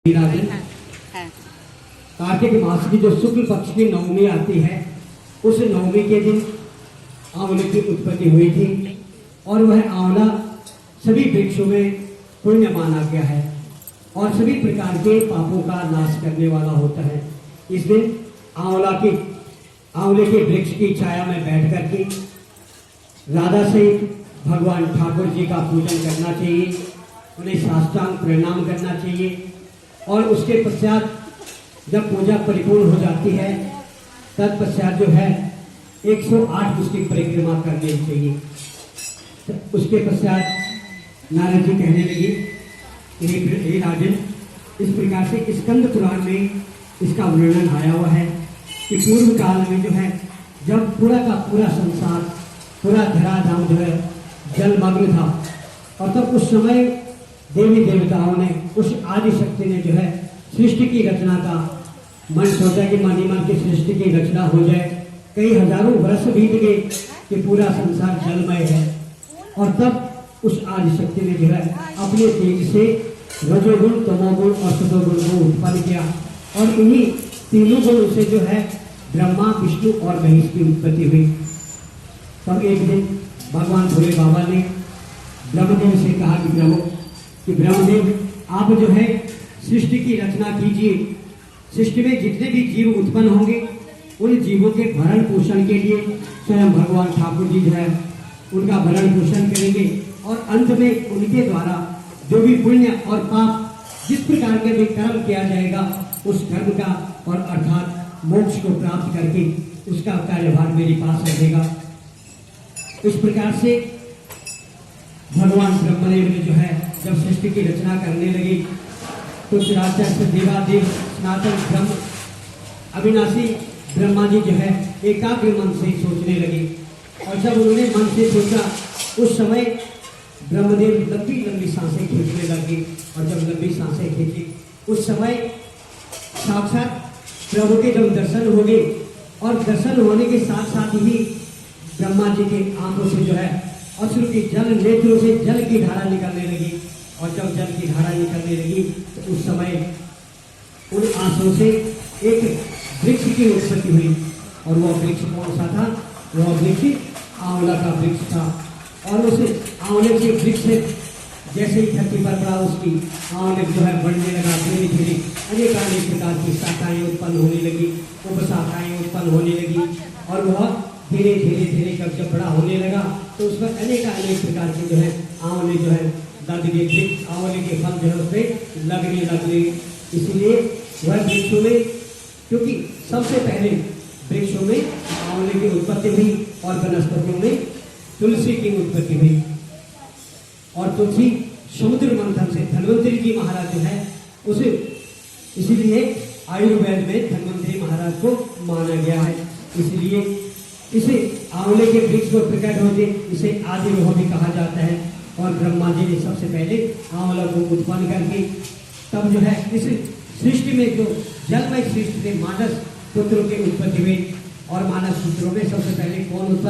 राजन, कार्तिक मास की जो शुक्ल पक्ष की नवमी आती है, उस नवमी के दिन आंवले की उत्पत्ति हुई थी और वह आंवला सभी वृक्षों में पुण्य माना गया है और सभी प्रकार के पापों का नाश करने वाला होता है। इस दिन आंवले के वृक्ष की छाया में बैठ करके राधा सहित भगवान ठाकुर जी का पूजन करना चाहिए, उन्हें साष्टांग प्रणाम करना चाहिए और उसके पश्चात जब पूजा परिपूर्ण हो जाती है तत्पश्चात जो है 108 उसकी परिक्रमा करनी चाहिए। उसके पश्चात नारद जी कहने लगी, हे राजन, इस प्रकार से स्कंद पुराण में इसका वर्णन आया हुआ है कि पूर्व काल में जो है जब पूरा का पूरा संसार, पूरा धराधाम जो है जलमग्न था और तब उस समय देवी देवताओं ने, उस आदि शक्ति ने जो है सृष्टि की रचना का मन सोचा कि मन की सृष्टि की रचना हो जाए। कई हजारों वर्ष बीत गए कि पूरा संसार जलमय है और तब उस आदि शक्ति ने जो है अपने तेज से रजोगुण, तमोगुण और सतोगुण को उत्पन्न किया और इन्हीं तीनों गुणों से जो है ब्रह्मा, विष्णु और महेश की उत्पत्ति हुई। तब एक दिन भगवान भोले बाबा ने ब्रह्मदेव से कहा कि ब्रह्मदेव, आप जो है सृष्टि की रचना कीजिए। सृष्टि में जितने भी जीव उत्पन्न होंगे उन जीवों के भरण पोषण के लिए स्वयं भगवान ठाकुर जी जो है उनका भरण पोषण करेंगे और अंत में उनके द्वारा जो भी पुण्य और पाप जिस प्रकार का भी कर्म किया जाएगा उस कर्म का और अर्थात मोक्ष को प्राप्त करके उसका कार्यभार मेरे पास रहेगा। इस प्रकार से भगवान ब्रह्मदेव ने जो है जब सृष्टि की रचना करने लगी तो चराचर देवादेव सनातन ब्रह्म अविनाशी ब्रह्मा जी जो है एकाग्र मन से सोचने लगे और जब उन्होंने मन से सोचा उस समय ब्रह्मदेव लंबी लंबी सांसें खींचने लगे और जब लंबी सांसें खींची उस समय साक्षात प्रभु के जब दर्शन हो गए और दर्शन होने के साथ साथ ही ब्रह्मा जी के आंखों से जो है अश्रु की जल नेत्रों से जल की धारा निकलने लगी और जब जल की धारा निकलने लगी तो उस समय उन आंसुओं से एक वृक्ष की उत्पत्ति हुई और वह वृक्ष कौन सा था? वह वृक्ष आंवला का वृक्ष था और उस आंवले के वृक्ष से जैसे ही धरती पर पड़ा उसकी आंवले जो है बढ़ने लगा, धीरे धीरे अनेक प्रकार की शाखाएं उत्पन्न होने लगी, उपशाखाएं उत्पन्न होने लगी और वह धीरे धीरे धीरे कर जब बड़ा होने लगा तो उसमें अनेक प्रकार के जो है आंवले जो है लग गए, आंवले के फल जो है उसमें लगने लगे। इसलिए वह वृक्षों में, क्योंकि सबसे पहले वृक्षों में आंवले की उत्पत्ति हुई और वनस्पतियों में तुलसी की उत्पत्ति हुई और तुलसी समुद्र मंथन से धन्वंतरी जी महाराज जो है उसे, इसीलिए आयुर्वेद में धन्वंतरी महाराज को माना गया है। इसलिए इसे आंवले के वृक्ष को प्रकट होते इसे आदि रोह भी कहा जाता है और ब्रह्मा जी ने सबसे पहले आंवला को उत्पन्न करके तब जो है इस सृष्टि में जो जलमय सृष्टि के मानस पुत्रों की उत्पत्ति हुई और मानस पुत्रों में सबसे पहले कौन उत्पन्न